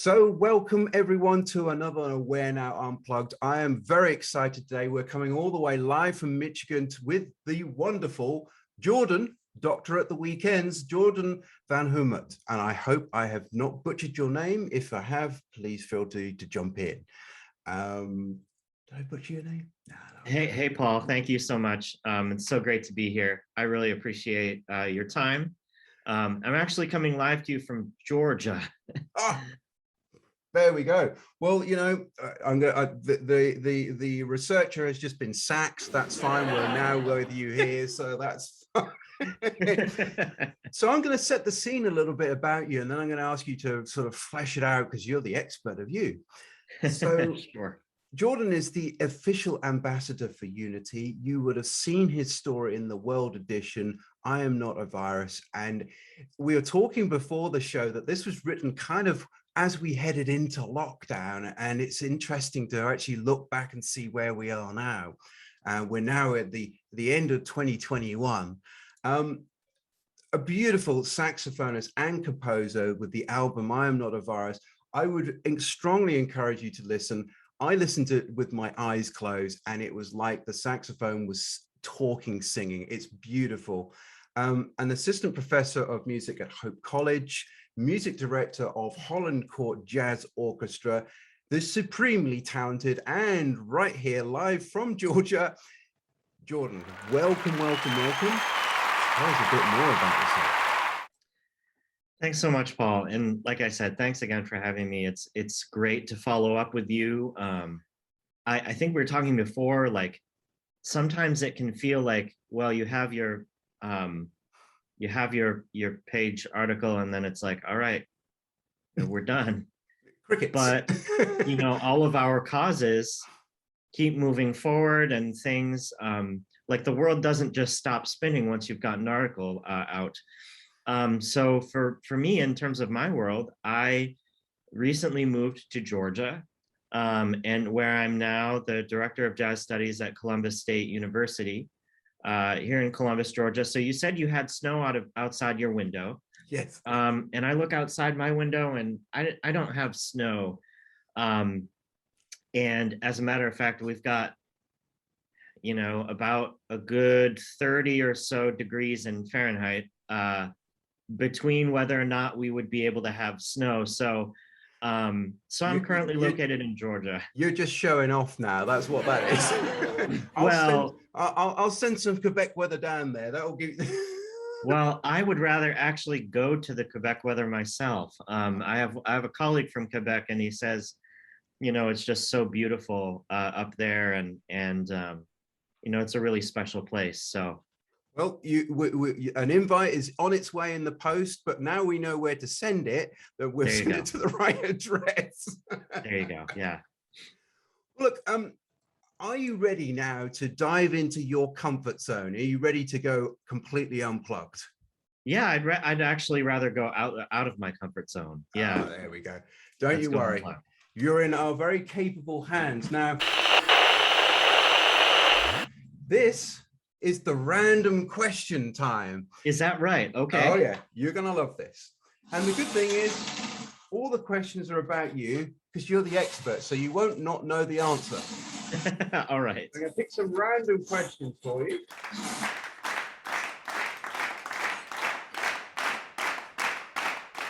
So welcome everyone to another AwareNow Unplugged. I am very excited today. We're coming all the way live from Michigan with the wonderful Jordan, Doctor at the Weekends, Jordan Vanhemert. And I hope I have not butchered your name. If I have, please feel free to jump in. Did I butcher your name? No. Hey, Paul, thank you so much. It's so great to be here. I really appreciate your time. I'm actually coming live to you from Georgia. There we go. Well, you know, the researcher has just been sacked. That's fine. We're now with you here, so that's fine. So I'm going to set the scene a little bit about you, and then I'm going to ask you to sort of flesh it out because you're the expert of you. So sure. Jordan is the official ambassador for Unity. You would have seen his story in the World Edition, I Am Not a Virus. And we were talking before the show that this was written kind of as we headed into lockdown. And it's interesting to actually look back and see where we are now. We're now at the end of 2021. A beautiful saxophonist and composer with the album I Am Not a Virus. I would strongly encourage you to listen. I listened to it with my eyes closed, and it was like the saxophone was talking, singing. It's beautiful. An assistant professor of music at Hope College, music director of Holland Court Jazz Orchestra, the supremely talented, and right here live from Georgia, Jordan. Welcome, welcome, welcome. Tell us a bit more about yourself. Thanks so much, Paul. And like I said, thanks again for having me. It's great to follow up with you. I think we were talking before, like sometimes it can feel like, well, you have your page article, and then it's like, all right, we're done. Crickets. But you know, all of our causes keep moving forward, and things like the world doesn't just stop spinning once you've got an article out. So for me, in terms of my world, I recently moved to Georgia, and where I'm now the director of jazz studies at Columbus State University, here in Columbus, Georgia. So you said you had snow outside your window. Yes. And I look outside my window, and I don't have snow. And as a matter of fact, we've got, you know, about a good 30 or so degrees in Fahrenheit between whether or not we would be able to have snow. So I'm currently located in Georgia. You're just showing off now. That's what that is. I'll send some Quebec weather down there. That'll give. Well, I would rather actually go to the Quebec weather myself. I have a colleague from Quebec, and he says, you know, it's just so beautiful up there, and you know, it's a really special place. So. Well, an invite is on its way in the post, but now we know where to send it, that we'll send it to the right address. There you go. Yeah. Look, are you ready now to dive into your comfort zone? Are you ready to go completely unplugged? Yeah, I'd actually rather go out of my comfort zone. Yeah. Oh, there we go. Don't you worry. Unplugged. You're in our very capable hands. Now, this is the random question time. Is that right? Okay. Oh yeah, you're gonna love this. And the good thing is, all the questions are about you because you're the expert, so you won't not know the answer. All right. I'm gonna pick some random questions for you.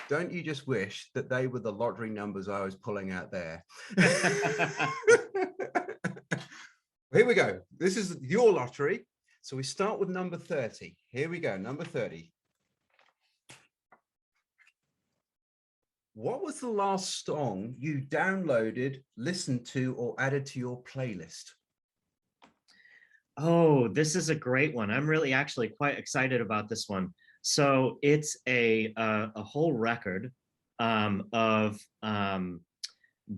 Don't you just wish that they were the lottery numbers I was pulling out there? Here we go. This is your lottery. So we start with number 30. Here we go, number 30. What was the last song you downloaded, listened to, or added to your playlist? Oh, this is a great one. I'm really actually quite excited about this one. So it's a whole record of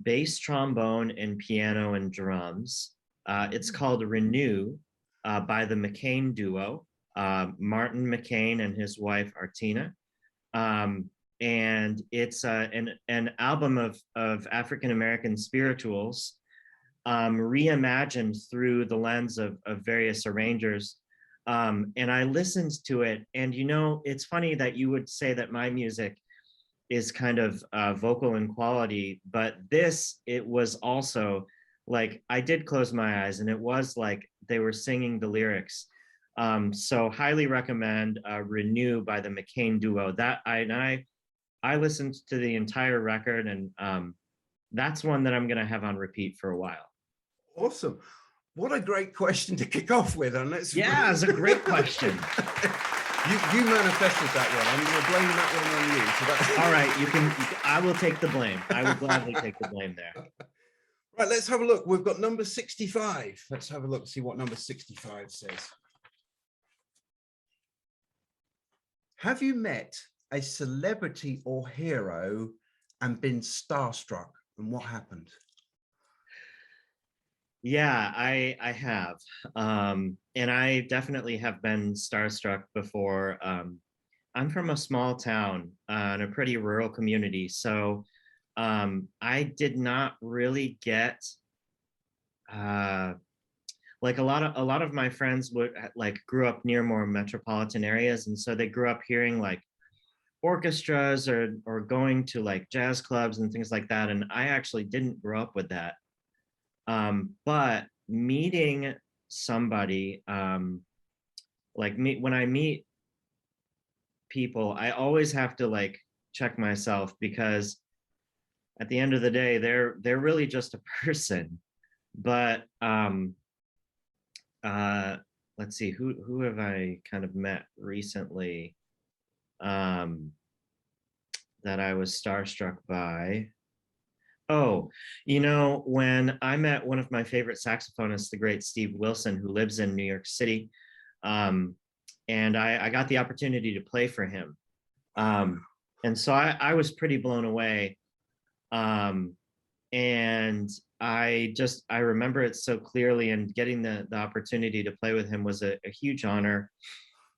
bass, trombone, and piano and drums. It's called Renew. By the McCain duo, Martin McCain and his wife Artina, and it's an album of African American spirituals, reimagined through the lens of various arrangers. And I listened to it, and you know, it's funny that you would say that my music is kind of vocal in quality, but this, it was also like, I did close my eyes and it was like they were singing the lyrics. So highly recommend Renew by the McCain Duo. That I listened to the entire record, and that's one that I'm gonna have on repeat for a while. Awesome. What a great question to kick off with. And let's Yeah, it's a great question. you manifested that one. I'm going to blame that one on you. So that's All right, I will take the blame. I will gladly take the blame there. Right, let's have a look. We've got number 65. Let's have a look, see what number 65 says. Have you met a celebrity or hero and been starstruck? And what happened? Yeah, I have. And I definitely have been starstruck before. I'm from a small town in a pretty rural community. So I did not really get like a lot of my friends would like grew up near more metropolitan areas, and so they grew up hearing like orchestras or going to like jazz clubs and things like that. And I actually didn't grow up with that. But meeting somebody like me, when I meet people, I always have to like check myself, because at the end of the day, they're really just a person. But let's see, who have I kind of met recently that I was starstruck by? Oh, when I met one of my favorite saxophonists, the great Steve Wilson, who lives in New York City, and I got the opportunity to play for him. And so I was pretty blown away. And I remember it so clearly, and getting the opportunity to play with him was a huge honor.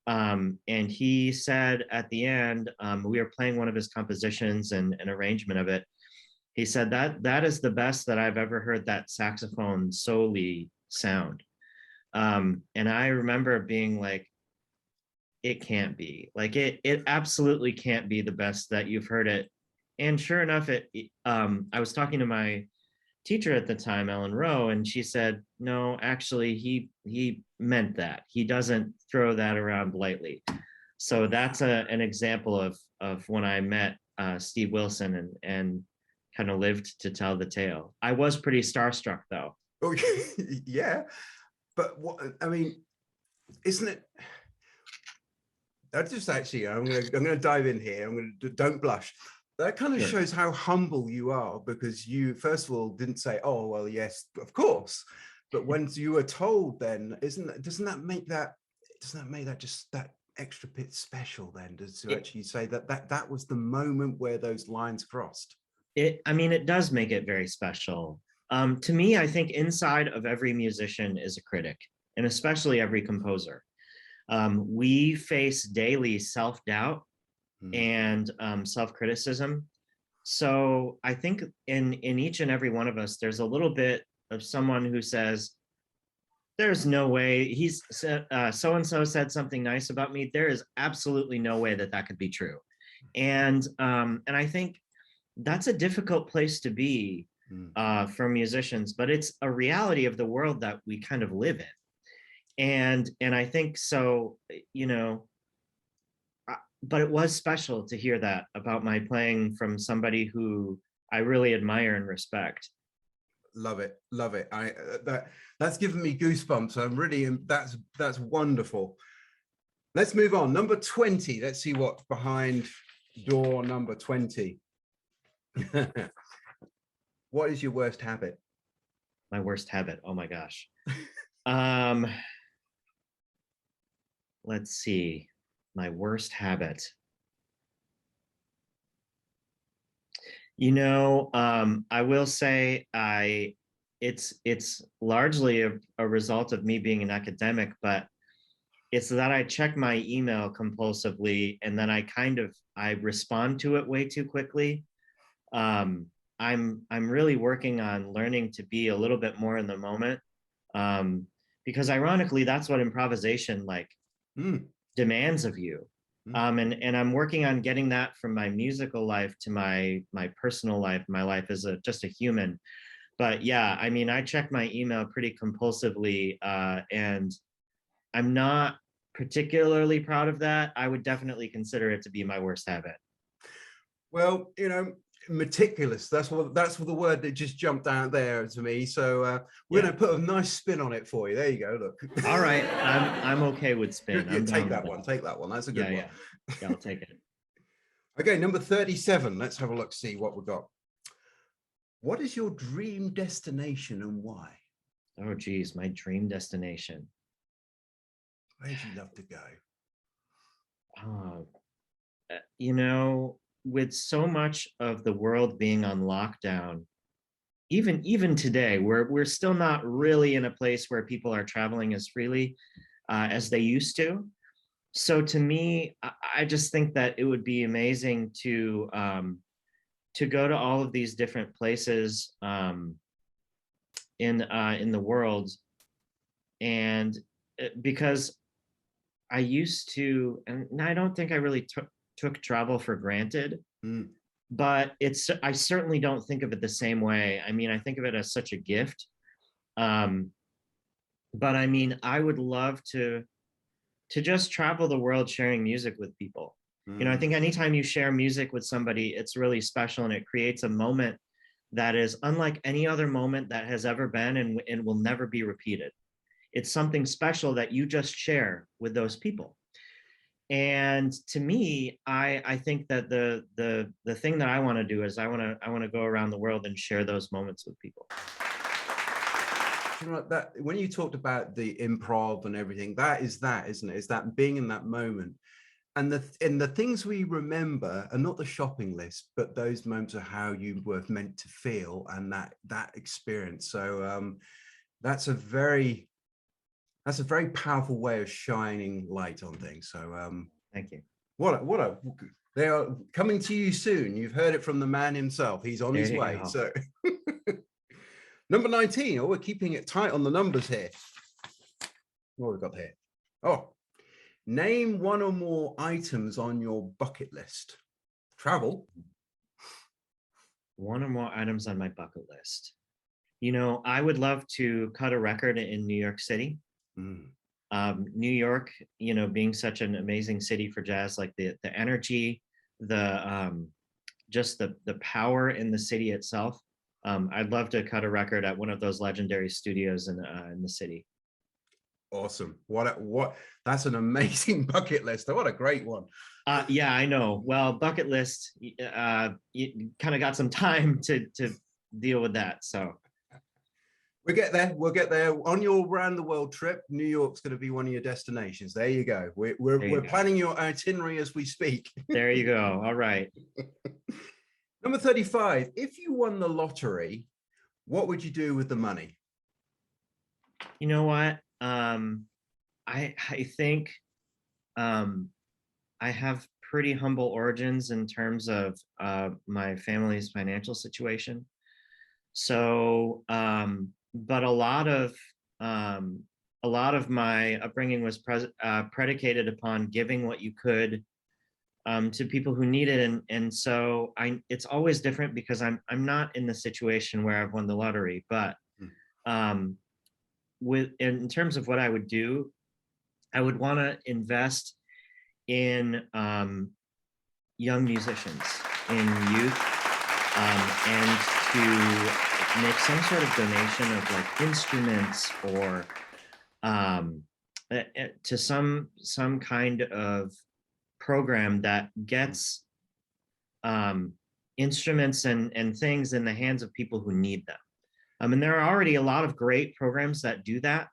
And he said at the end, we were playing one of his compositions and an arrangement of it. He said that is the best that I've ever heard that saxophone solely sound. And I remember being like, it can't be. Like it absolutely can't be the best that you've heard it. And sure enough, I was talking to my teacher at the time, Ellen Rowe, and she said, no, actually, he meant that. He doesn't throw that around lightly. So that's an example of when I met Steve Wilson and kind of lived to tell the tale. I was pretty starstruck though. Oh, yeah. But what, I mean, isn't it? That's just actually, I'm gonna dive in here. Don't blush. That kind of shows how humble you are, because you, first of all, didn't say, oh, well, yes, of course. But when you were told, then doesn't that make that just that extra bit special then, to actually say that was the moment where those lines crossed? I mean, it does make it very special. To me, I think inside of every musician is a critic, and especially every composer. We face daily self-doubt and self-criticism. So I think in each and every one of us, there's a little bit of someone who says, there's no way so-and-so said something nice about me. There is absolutely no way that could be true. And I think that's a difficult place to be for musicians, but it's a reality of the world that we kind of live in. And I think so, but it was special to hear that about my playing from somebody who I really admire and respect. Love it, love it. That's given me goosebumps. I'm really, that's wonderful. Let's move on. Number 20. Let's see what's behind door number 20. What is your worst habit? My worst habit. Oh my gosh. Let's see. My worst habit. I will say it's largely a result of me being an academic, but it's that I check my email compulsively, and then I respond to it way too quickly. I'm really working on learning to be a little bit more in the moment, because ironically, that's what improvisation demands of you. And I'm working on getting that from my musical life to my personal life, my life as just a human. But yeah, I mean, I check my email pretty compulsively, and I'm not particularly proud of that. I would definitely consider it to be my worst habit. Well, meticulous. That's what the word that just jumped out there to me. So we're going to put a nice spin on it for you. There you go. Look. All right, I'm okay with spin. I'm take down that with one. it. Take that one. That's a good one. Yeah, I'll take it. Okay, number 37. Let's have a look. See what we got. What is your dream destination and why? Oh, geez, my dream destination. Where'd you love to go? With so much of the world being on lockdown, even today, we're still not really in a place where people are traveling as freely as they used to. So to me, I just think that it would be amazing to go to all of these different places in the world, and because I used to, and I don't think I really took travel for granted, but I certainly don't think of it the same way. I mean, I think of it as such a gift. But I mean, I would love to just travel the world sharing music with people. I think anytime you share music with somebody, it's really special, and it creates a moment that is unlike any other moment that has ever been, and will never be repeated. It's something special that you just share with those people. And to me, I think that the thing that I want to do is I want to go around the world and share those moments with people. That when you talked about the improv and everything, isn't it? It's that being in that moment. And the things we remember are not the shopping list, but those moments of how you were meant to feel and that experience. So that's a very powerful way of shining light on things. So thank you. They are coming to you soon. You've heard it from the man himself. He's on his way. So number 19. Oh, we're keeping it tight on the numbers here. What have we got here? Oh, name one or more items on your bucket list. Travel. One or more items on my bucket list. I would love to cut a record in New York City. New York, being such an amazing city for jazz, like the energy, just the power in the city itself. I'd love to cut a record at one of those legendary studios in the city. Awesome. What that's an amazing bucket list. What a great one. Yeah, I know. Well, bucket list, you kind of got some time to deal with that. So we'll get there. On your round the world trip, New York's going to be one of your destinations. There you go. We're planning your itinerary as we speak. There you go. All right. Number 35. If you won the lottery, what would you do with the money? You know what? I think I have pretty humble origins in terms of my family's financial situation. So, but a lot of my upbringing was predicated upon giving what you could to people who need it, and so it's always different because I'm not in the situation where I've won the lottery, but in terms of what I would do, I would want to invest in young musicians, in youth, and to make some sort of donation of like instruments or to some kind of program that gets instruments and things in the hands of people who need them. And there are already a lot of great programs that do that,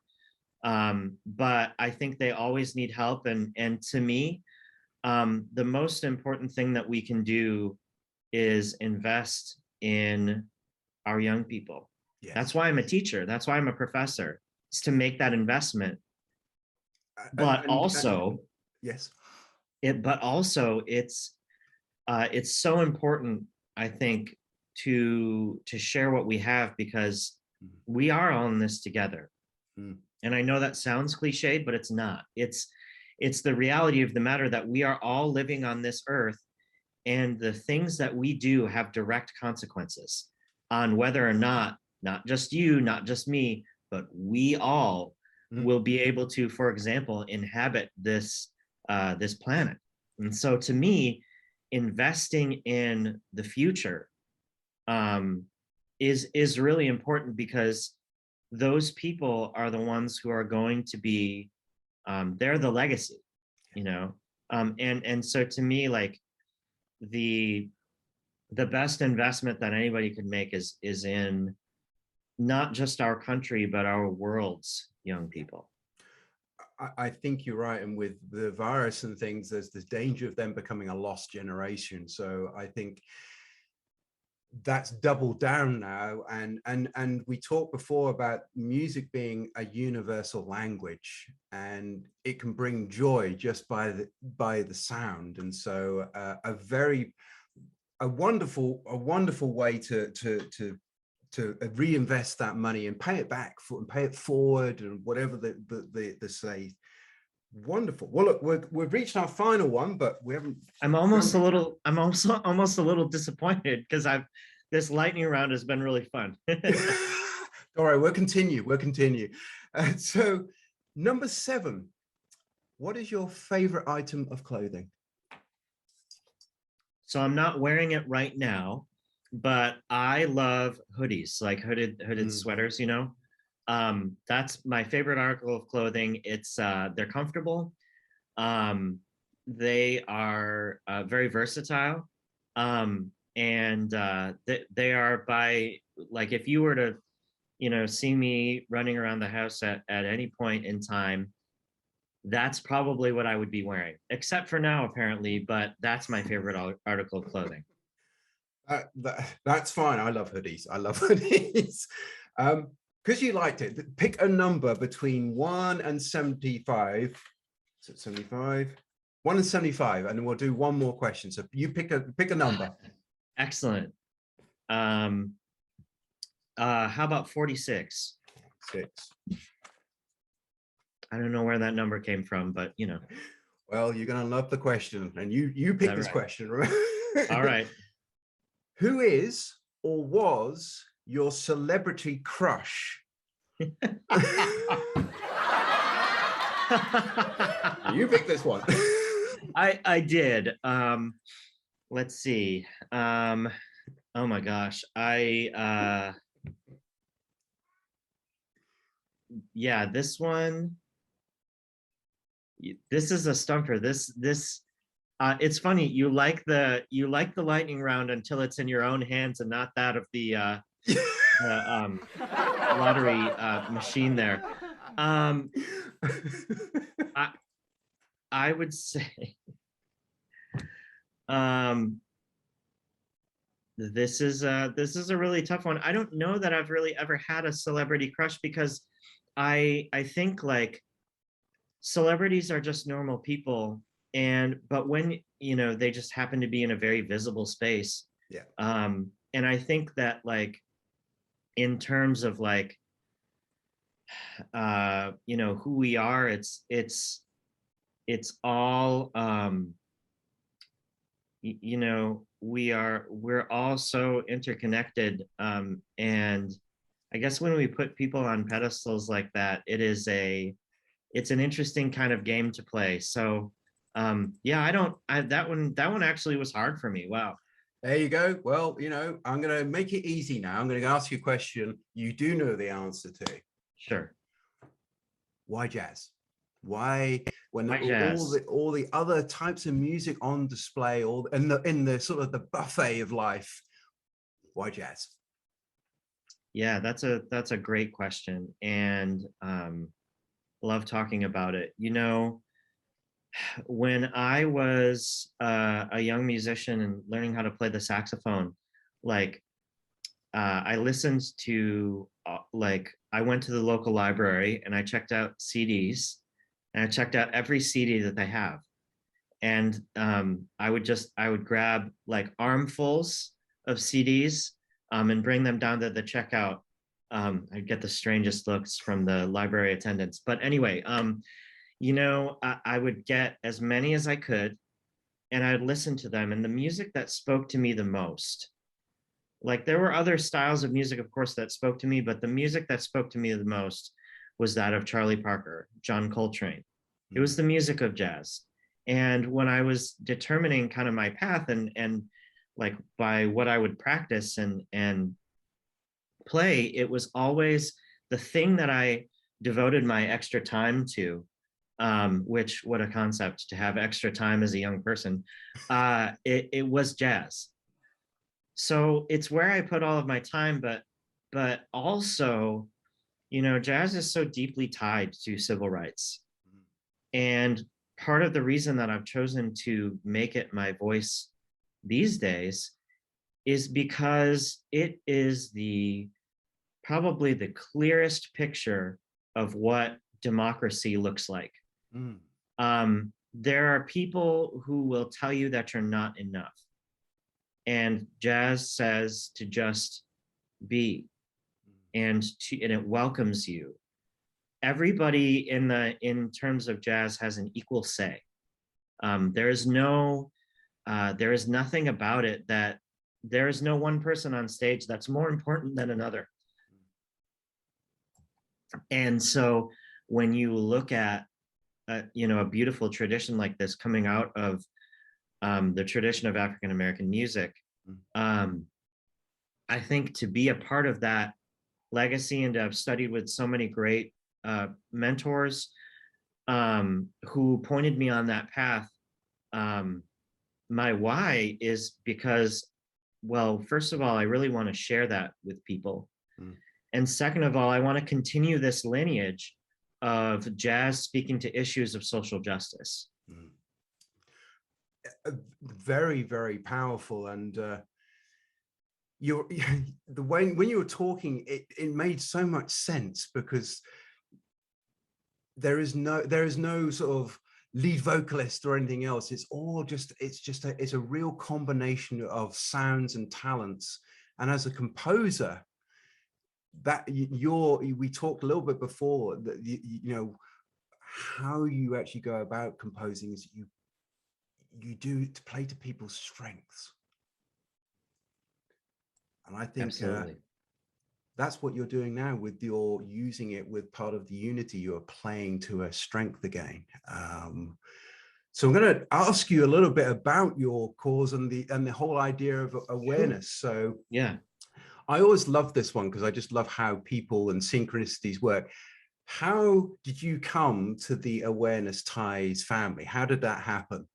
but I think they always need help. And to me, the most important thing that we can do is invest in our young people. Yes. That's why I'm a teacher. That's why I'm a professor. It's to make that investment. But also, yes. But also, it's so important, I think, to share what we have, because we are all in this together. And I know that sounds cliched, but it's not. It's it's the reality of the matter that we are all living on this earth, and the things that we do have direct consequences on whether or not just you, not just me, but we all will be able to, for example, inhabit this this planet. And so to me, investing in the future is really important, because those people are the ones who are going to be they're the legacy, you know. And so to me, like, the best investment that anybody could make is in not just our country but our world's young people. I think you're right. And with the virus and things, there's this danger of them becoming a lost generation. So I think that's doubled down now. And we talked before about music being a universal language, and it can bring joy just by the sound. And so a wonderful way to reinvest that money and pay it back and pay it forward, and whatever the say. Wonderful. Well, look, we've reached our final one, but we haven't. I'm also almost a little disappointed, because this lightning round has been really fun. All right, we'll continue. So number 7, what is your favorite item of clothing? So I'm not wearing it right now, but I love hoodies, like hooded sweaters, you know. That's my favorite article of clothing. It's they're comfortable. They are very versatile. And they are, by, like, if you were to, you know, see me running around the house at any point in time, that's probably what I would be wearing, except for now, apparently, but that's my favorite article of clothing. That's fine. I love hoodies. Because you liked it, pick a number between 1 and 75. Is it 75? 1 and 75, and then we'll do one more question. So you pick a number. Excellent. How about 46? 6. I don't know where that number came from, but you know. Well, you're gonna love the question, and you picked this question, right? All right. Who is or was your celebrity crush? You picked this one. I did. Let's see. Oh my gosh. Yeah, this one. This is a stumper. It's funny. You like the lightning round until it's in your own hands and not that of the lottery machine there. I would say this is a really tough one. I don't know that I've really ever had a celebrity crush, because I think, like, celebrities are just normal people, but when, you know, they just happen to be in a very visible space. Yeah. And I think that, like, in terms of, like, you know, who we are, it's all you know, we're all so interconnected, and I guess when we put people on pedestals like that, it's an interesting kind of game to play. So yeah, that one actually was hard for me. Wow. There you go. Well, you know, I'm going to make it easy now. I'm going to ask you a question you do know the answer to. Sure. Why jazz? Why, when Why jazz? all the other types of music on display, in the sort of the buffet of life, why jazz? Yeah, that's a great question, and love talking about it. You know, when I was a young musician and learning how to play the saxophone, like, I listened to I went to the local library and I checked out CDs, and I checked out every CD that they have, and I would grab, like, armfuls of CDs and bring them down to the checkout. I'd get the strangest looks from the library attendants, but anyway, I would get as many as I could, and I'd listen to them. And the music that spoke to me the most, like there were other styles of music, of course, that spoke to me, but the music that spoke to me the most was that of Charlie Parker, John Coltrane. It was the music of jazz. And when I was determining kind of my path and like by what I would practice and play, it was always the thing that I devoted my extra time to, which what a concept to have extra time as a young person. It was jazz. So it's where I put all of my time, but also, jazz is so deeply tied to civil rights. And part of the reason that I've chosen to make it my voice these days is because it is probably the clearest picture of what democracy looks like. Mm. There are people who will tell you that you're not enough. And jazz says to just be, and it welcomes you. Everybody in terms of jazz has an equal say. There is nothing about it that there is no one person on stage that's more important than another. And so when you look at a beautiful tradition like this coming out of the tradition of African American music, I think to be a part of that legacy and to have studied with so many great mentors who pointed me on that path, my why is because, well, first of all, I really want to share that with people. And second of all, I want to continue this lineage of jazz speaking to issues of social justice. Very, very powerful. And when you were talking, it made so much sense, because there is no sort of lead vocalist or anything else. It's a real combination of sounds and talents. And as a composer, that we talked a little bit before that how you actually go about composing is you do to play to people's strengths. And I think that's what you're doing now with using it with part of the unity. You're playing to a strength again. So I'm going to ask you a little bit about your cause and the whole idea of awareness. So yeah, I always love this one because I just love how people and synchronicities work. How did you come to the Awareness Ties family? How did that happen?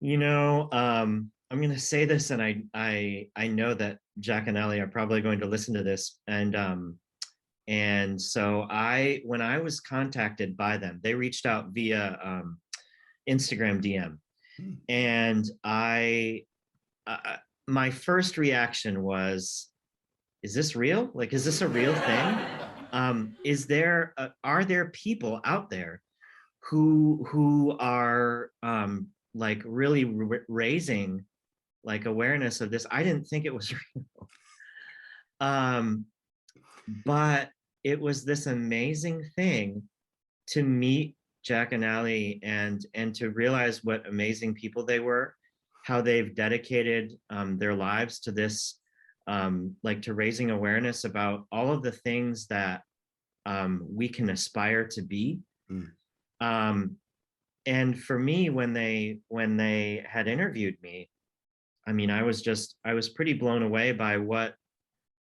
I'm going to say this, and I know that Jack and Ellie are probably going to listen to this, and so when I was contacted by them, they reached out via Instagram DM, and my first reaction was, is this real? Like, is this a real thing? Are there people out there who are like really raising like awareness of this? I didn't think it was real. But it was this amazing thing to meet Jack and Allie and to realize what amazing people they were, how they've dedicated their lives to this, like to raising awareness about all of the things that we can aspire to be. And for me, when they had interviewed me, I mean, I was pretty blown away by what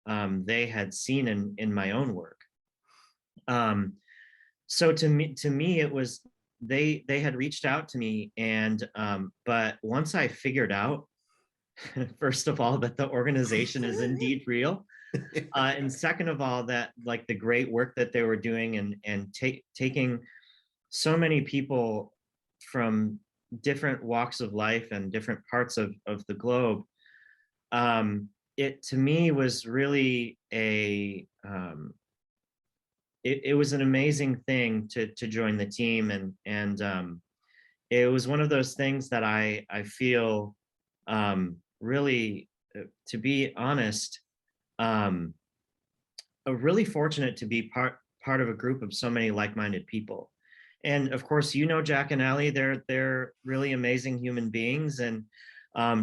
they had seen in my own work. So to me, it was they had reached out to me, and but once I figured out, first of all, that the organization is indeed real, and second of all, that like the great work that they were doing and taking so many people from different walks of life and different parts of the globe, it to me was really it was an amazing thing to join the team, and it was one of those things that I feel really, to be honest, really fortunate to be part of a group of so many like-minded people. And of course, you know, Jack and Allie, they're really amazing human beings, and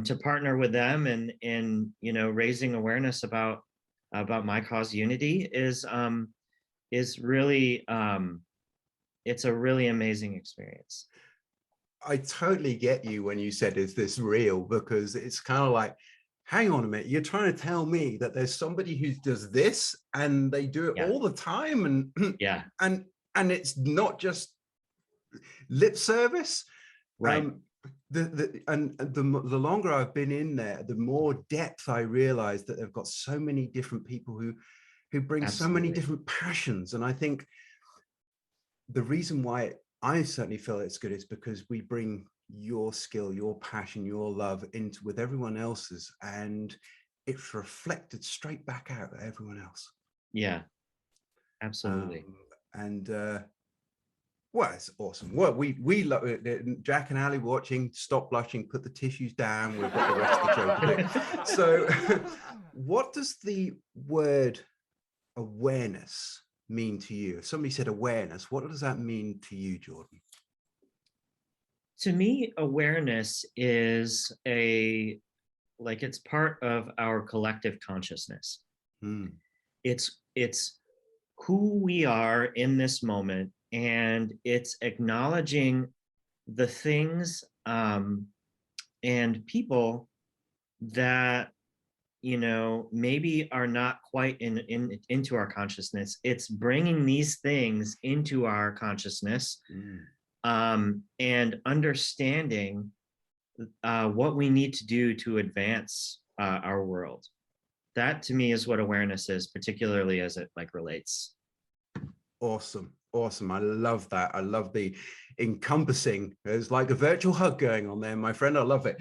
to partner with them and in, you know, raising awareness about my cause, unity, is really it's a really amazing experience. I totally get you when you said, is this real? Because it's kind of like, hang on a minute, you're trying to tell me that there's somebody who does this and they do it Yeah, all the time, and yeah, and it's not just lip service. right, The longer I've been in there, the more depth I realize that they've got so many different people who bring so many absolutely. different passions. And I think the reason why I certainly feel it's good is because we bring your skill, your passion, your love into with everyone else's, and it's reflected straight back out at everyone else. Yeah, absolutely. And well, it's awesome. Well, we love it. Jack and Ali watching. Stop blushing. Put the tissues down. We've got the rest of the show to do. So, what does the word awareness mean to you? If somebody said awareness, what does that mean to you, Jordan? To me, awareness is it's part of our collective consciousness. Mm. It's who we are in this moment, and it's acknowledging the things and people that, you know, maybe are not quite into our consciousness. It's bringing these things into our consciousness, Mm. and understanding what we need to do to advance our world. That to me is what awareness is, particularly as it like relates. Awesome. Awesome. I love that. I love the encompassing. There's like a virtual hug going on there, my friend. I love it.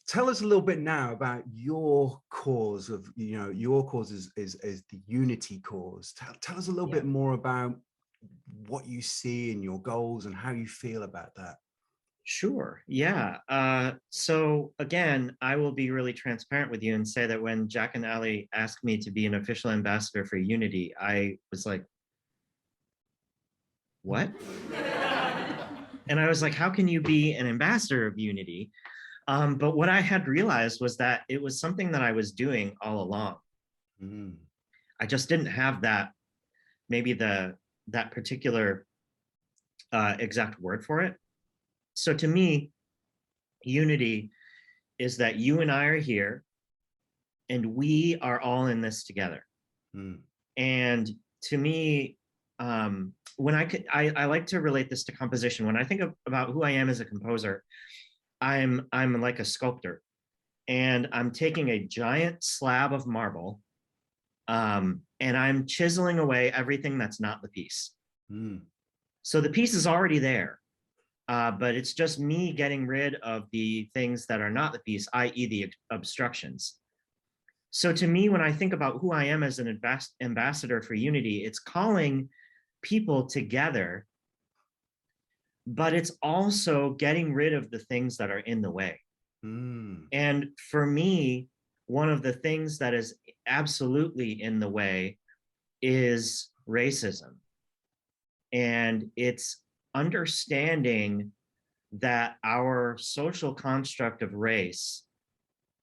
Tell us a little bit now about your cause of, you know, your cause is the unity cause. Tell us a little Yeah. bit more about what you see in your goals and how you feel about that. Sure. Yeah. So again, I will be really transparent with you and say that when Jack and Ali asked me to be an official ambassador for Unity, I was like, what? And I was like, how can you be an ambassador of Unity? But what I had realized was that it was something that I was doing all along. Mm. I just didn't have that, maybe that particular exact word for it. So to me, Unity is that you and I are here and we are all in this together. Mm. And to me, when I like to relate this to composition. When I think about who I am as a composer, I'm like a sculptor, and I'm taking a giant slab of marble, and I'm chiseling away everything that's not the piece. Mm. So the piece is already there, but it's just me getting rid of the things that are not the piece, i.e. the obstructions. So to me, when I think about who I am as an ambassador for Unity, it's calling people together, but it's also getting rid of the things that are in the way. Mm. And for me, one of the things that is absolutely in the way is racism. And it's understanding that our social construct of race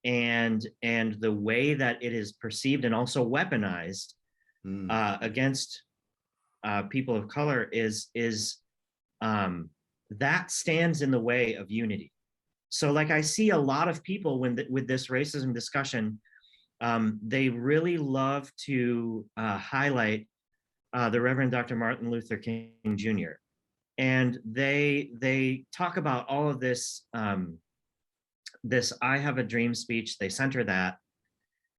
and the way that it is perceived and also weaponized Mm. against people of color is that stands in the way of unity. So like I see a lot of people with this racism discussion, they really love to highlight the Reverend Dr. Martin Luther King Jr. And they talk about all of this this "I Have a Dream" speech. They center that,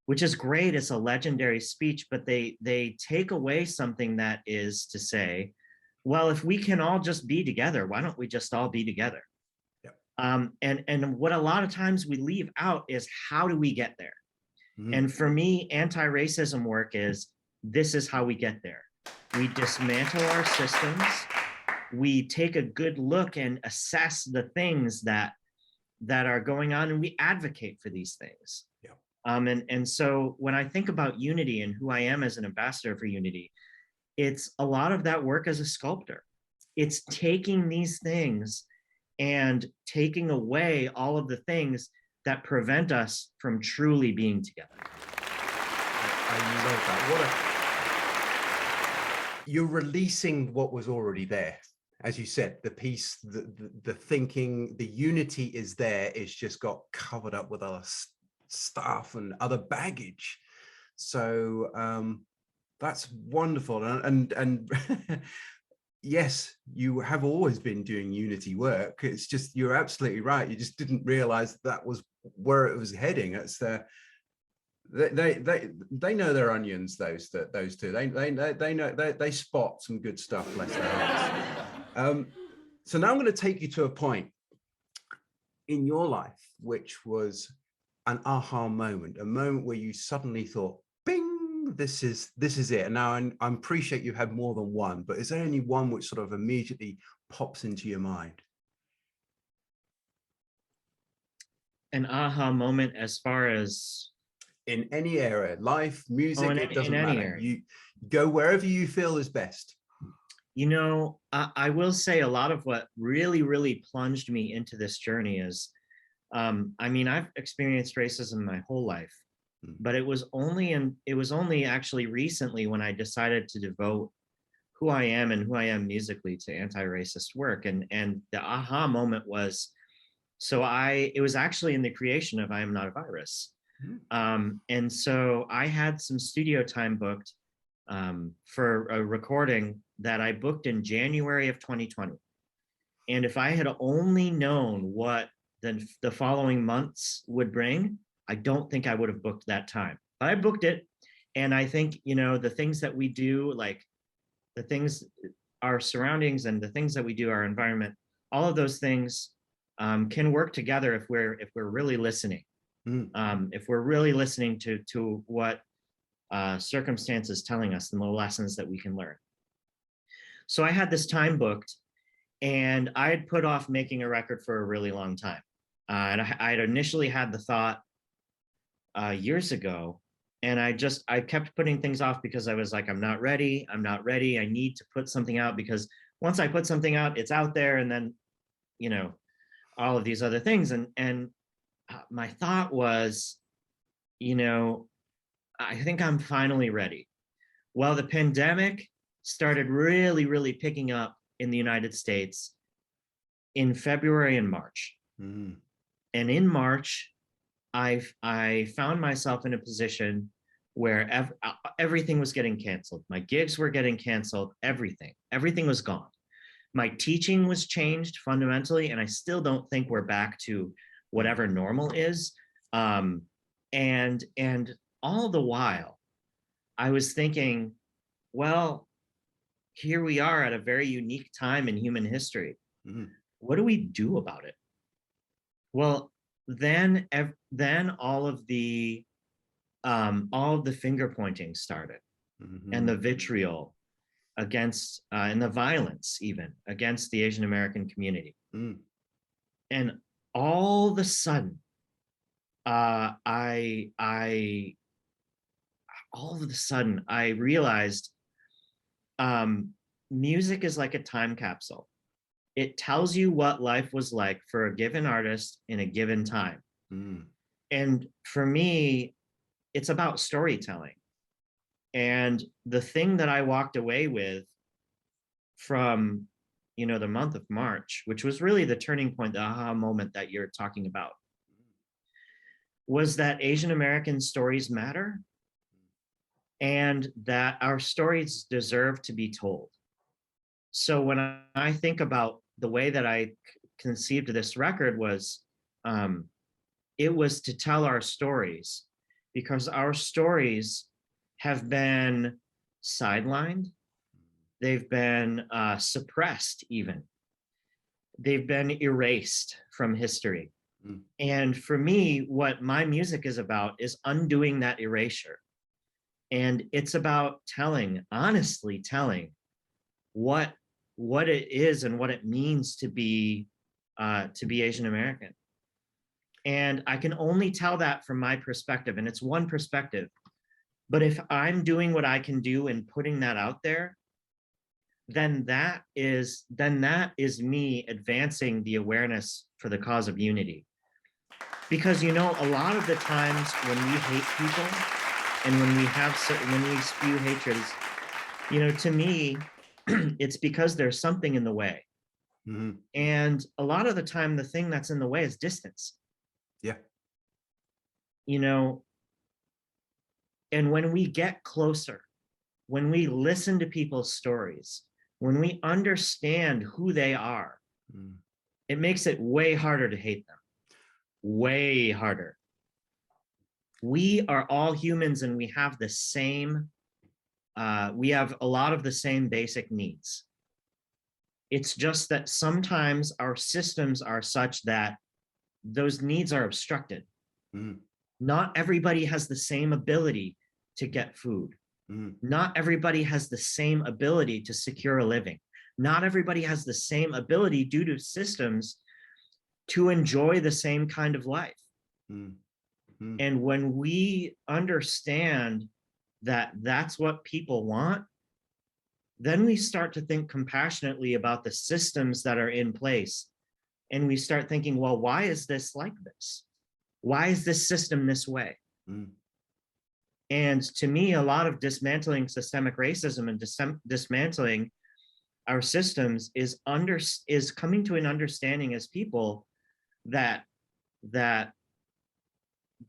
which is great. It's a legendary speech, but they take away something that is to say, well, if we can all just be together, why don't we just all be together? Yep. And what a lot of times we leave out is how do we get there? Mm. And for me, anti-racism work is this is how we get there. We dismantle our systems. We take a good look and assess the things that are going on, and we advocate for these things. Yep. And so when I think about unity and who I am as an ambassador for unity, it's a lot of that work as a sculptor. It's taking these things and taking away all of the things that prevent us from truly being together. I love that. You're releasing what was already there. As you said, the piece, the thinking, the unity is there. It's just got covered up with other stuff and other baggage. So that's wonderful. And yes, you have always been doing unity work. It's just, you're absolutely right. You just didn't realize that was where it was heading. It's they know their onions. Those two. They know they spot some good stuff. Bless their hearts. So now I'm going to take you to a point in your life, which was an aha moment, a moment where you suddenly thought, "Bing! This is it." And now I appreciate you had more than one, but is there any one which sort of immediately pops into your mind? An aha moment as far as In any area, life, music, it doesn't in any matter. area. You go wherever you feel is best. You know, I will say a lot of what really plunged me into this journey is, I mean, I've experienced racism my whole life, but it was only actually recently when I decided to devote who I am and who I am musically to anti-racist work. And the aha moment was, it was actually in the creation of I Am Not a Virus. And so I had some studio time booked for a recording that I booked in January of 2020. And if I had only known what the following months would bring, I don't think I would have booked that time. But I booked it. And I think, you know, the things that we do, like the things, our surroundings and the things that we do, our environment, all of those things can work together if we're really listening. If we're really listening to what circumstances telling us and the lessons that we can learn. So I had this time booked, and I had put off making a record for a really long time. And I had initially had the thought years ago, and I kept putting things off because I was like, I'm not ready. I need to put something out, because once I put something out, it's out there, and then, you know, all of these other things. And my thought was, you know, I think I'm finally ready. Well, the pandemic started really picking up in the United States in February and March. And in March, I found myself in a position where everything was getting canceled. My gigs were getting canceled, everything was gone. My teaching was changed fundamentally, and I still don't think we're back to whatever normal is. And all the while, I was thinking, well, here we are at a very unique time in human history. What do we do about it? Well, then all of the finger pointing started, and the vitriol against and the violence even against the Asian American community. And all of a sudden, I realized music is like a time capsule. It tells you what life was like for a given artist in a given time. And for me, it's about storytelling. And the thing that I walked away with from, you know, the month of March, which was really the turning point, the aha moment that you're talking about, was that Asian American stories matter, and that our stories deserve to be told. So when I think about the way that I conceived this record was, it was to tell our stories, because our stories have been sidelined. They've been suppressed even. They've been erased from history. And for me, what my music is about is undoing that erasure. And it's about honestly telling what it is and what it means to be Asian American. And I can only tell that from my perspective, and it's one perspective. But if I'm doing what I can do and putting that out there, then that is me advancing the awareness for the cause of unity. Because, you know, a lot of the times when we hate people and when we spew hatreds, you know, to me, it's because there's something in the way. Mm-hmm. And a lot of the time, the thing that's in the way is distance. Yeah. You know, and when we get closer, when we listen to people's stories, when we understand who they are, it makes it way harder to hate them. Way harder. We are all humans and we have the same, we have a lot of the same basic needs. It's just that sometimes our systems are such that those needs are obstructed. Not everybody has the same ability to get food. Not everybody has the same ability to secure a living. Not everybody has the same ability due to systems to enjoy the same kind of life. And when we understand that that's what people want, then we start to think compassionately about the systems that are in place. And we start thinking, well, why is this like this? Why is this system this way? And to me, a lot of dismantling systemic racism and dismantling our systems is coming to an understanding as people that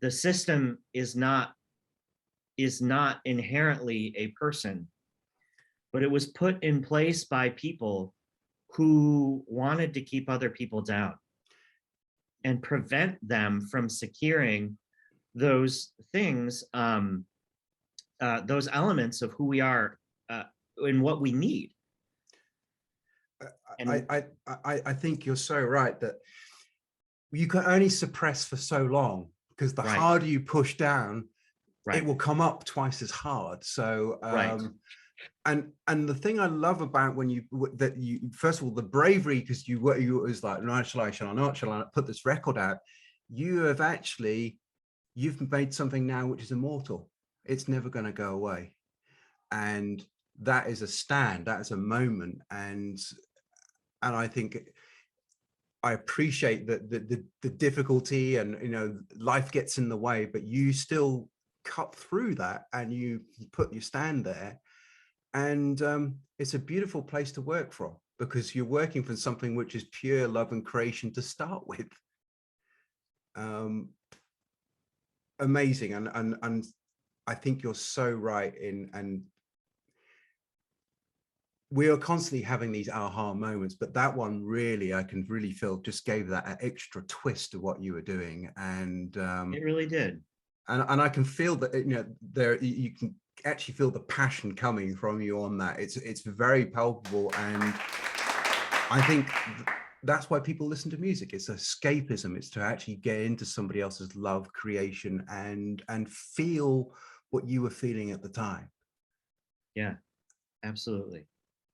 the system is not inherently a person, but it was put in place by people who wanted to keep other people down and prevent them from securing those things, those elements of who we are and what we need. I think you're so right that you can only suppress for so long, because the harder you push down, it will come up twice as hard. So and the thing I love about when you first of all, the bravery, because you was like, no, shall I not put this record out? You've made something now which is immortal. It's never going to go away, and that is a stand, that is a moment. And I think I appreciate that the difficulty, and you know, life gets in the way, but you still cut through that and you put your stand there. And it's a beautiful place to work from, because you're working from something which is pure love and creation to start with. Amazing. And I think you're so right and we are constantly having these aha moments, but that one really, I can really feel, just gave that extra twist to what you were doing. And it really did. And I can feel that, you know, you can actually feel the passion coming from you on that. It's very palpable, and I think that's why people listen to music. It's escapism. It's to actually get into somebody else's love, creation, and feel what you were feeling at the time. Yeah, absolutely.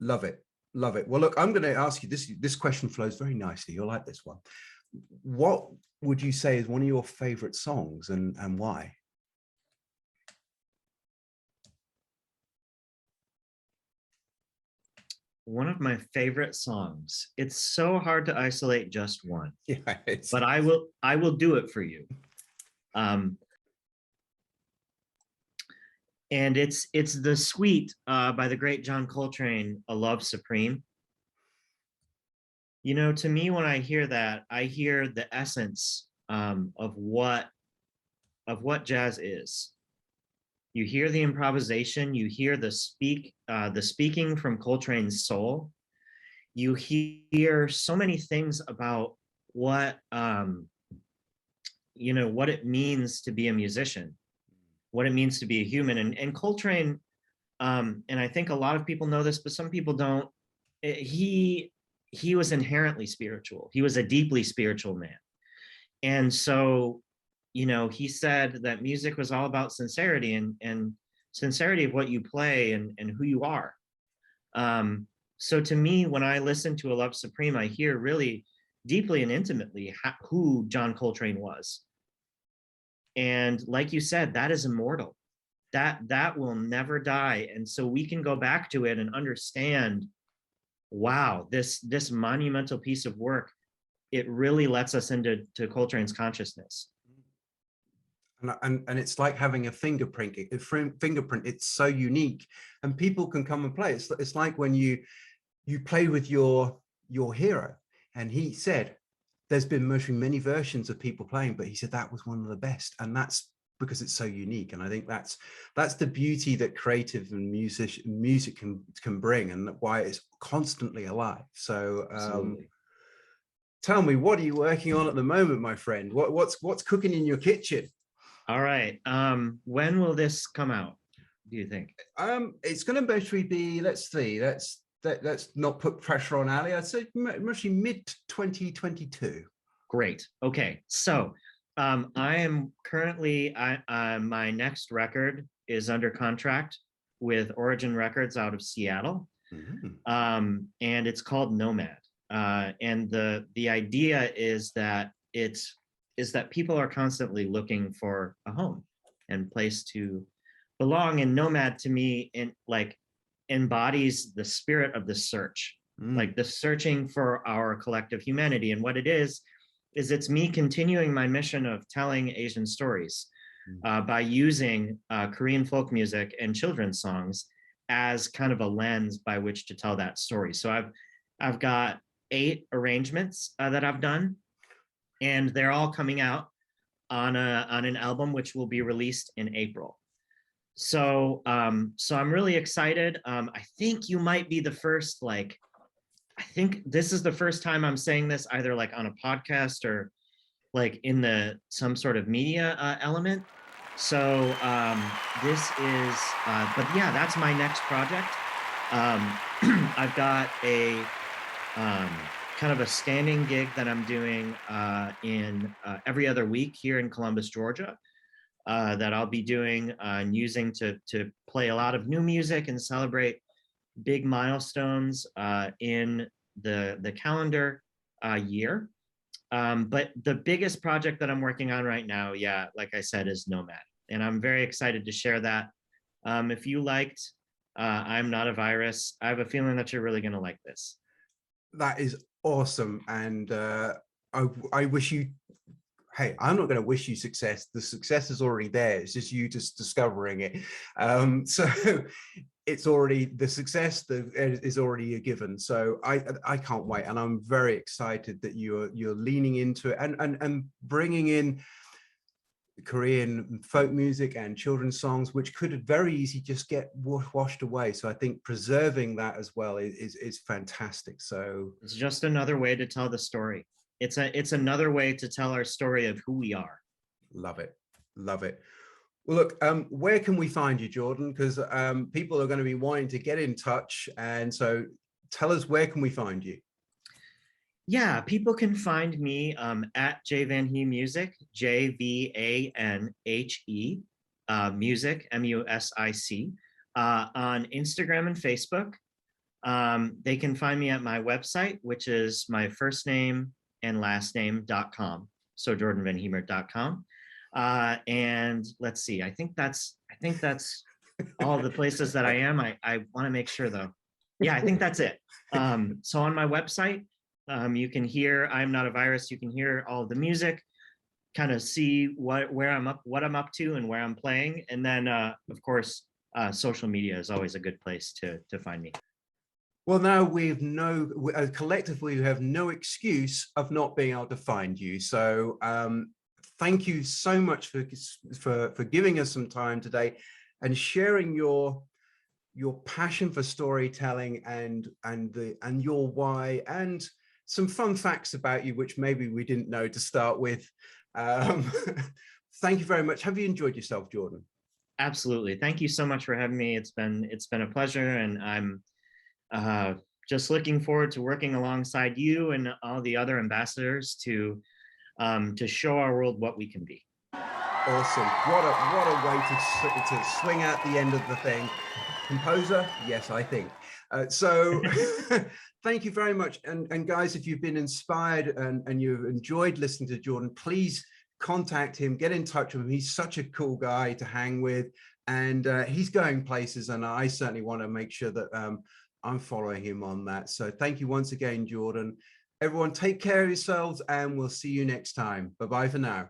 Love it. Love it. Well, look, I'm going to ask you this question flows very nicely. You'll like this one. What would you say is one of your favorite songs, and why? One of my favorite songs. It's so hard to isolate just one. Yeah, but I will do it for you. And it's The Suite by the great John Coltrane, A Love Supreme. You know, to me, when I hear that, I hear the essence of what jazz is. You hear the improvisation, you hear the speaking from Coltrane's soul. You hear so many things about what you know, what it means to be a musician, what it means to be a human. And Coltrane, and I think a lot of people know this, but some people don't. He was inherently spiritual. He was a deeply spiritual man. And so, you know, he said that music was all about sincerity and sincerity of what you play and who you are. So to me, when I listen to A Love Supreme, I hear really deeply and intimately who John Coltrane was. And like you said, that is immortal. That will never die. And so we can go back to it and understand wow, this monumental piece of work, it really lets us into Coltrane's consciousness. And it's like having a fingerprint. It's so unique, and people can come and play. It's like when you play with your hero, and he said there's been many versions of people playing, but he said that was one of the best, and that's because it's so unique. And I think that's the beauty that creative and music can bring, and why it's constantly alive. So tell me, what are you working on at the moment, my friend? What's cooking in your kitchen? All right. When will this come out, do you think? It's going to basically be, let's see, let's not put pressure on Ali. I'd say mostly mid 2022. Great. Okay. So I am currently, my next record is under contract with Origin Records out of Seattle. And it's called Nomad. And the idea is that people are constantly looking for a home and place to belong. And Nomad, to me, embodies the spirit of the search, like the searching for our collective humanity. And what it is it's me continuing my mission of telling Asian stories by using Korean folk music and children's songs as kind of a lens by which to tell that story. So I've got 8 arrangements that I've done, and they're all coming out on an album which will be released in April. So so I'm really excited. I think you might be the first, I think this is the first time I'm saying this either like on a podcast or like in some sort of media element. So this is, but yeah, that's my next project. I've got a kind of a standing gig that I'm doing in every other week here in Columbus, Georgia, that I'll be doing and using to play a lot of new music and celebrate big milestones in the calendar year. But the biggest project that I'm working on right now, yeah, like I said, is Nomad. And I'm very excited to share that. If you liked I'm Not a Virus, I have a feeling that you're really going to like this. That is awesome. And I wish you, hey, I'm not going to wish you success. The success is already there. It's just you just discovering it. So it's already, the success is already a given. So I can't wait. And I'm very excited that you're leaning into it and bringing in Korean folk music and children's songs, which could very easily just get washed away. So I think preserving that as well is fantastic. So it's just another way to tell the story. It's another way to tell our story of who we are. Love it. Love it. Well, look, where can we find you, Jordan? Because people are going to be wanting to get in touch. And so tell us, where can we find you? Yeah, people can find me at Vanhe Music, JVANHE Music, MUSIC, on Instagram and Facebook. They can find me at my website, which is my first name and last name.com. So jordanvanhemert.com. And let's see, I think that's all the places that I am. I want to make sure though. Yeah, I think that's it. So on my website, you can hear I'm Not a Virus. You can hear all the music, kind of see what I'm up to and where I'm playing. And then of course, social media is always a good place to find me. Well, now collectively we have no excuse of not being able to find you. So thank you so much for giving us some time today and sharing your passion for storytelling and your why, and some fun facts about you, which maybe we didn't know to start with. Thank you very much. Have you enjoyed yourself, Jordan? Absolutely. Thank you so much for having me. It's been a pleasure, and I'm just looking forward to working alongside you and all the other ambassadors to show our world what we can be. Awesome. What a way to swing out the end of the thing. Composer? Yes, I think. So thank you very much. And guys, if you've been inspired and you've enjoyed listening to Jordan, please contact him, get in touch with him. He's such a cool guy to hang with, and he's going places. And I certainly want to make sure that I'm following him on that. So thank you once again, Jordan. Everyone, take care of yourselves, and we'll see you next time. Bye-bye for now.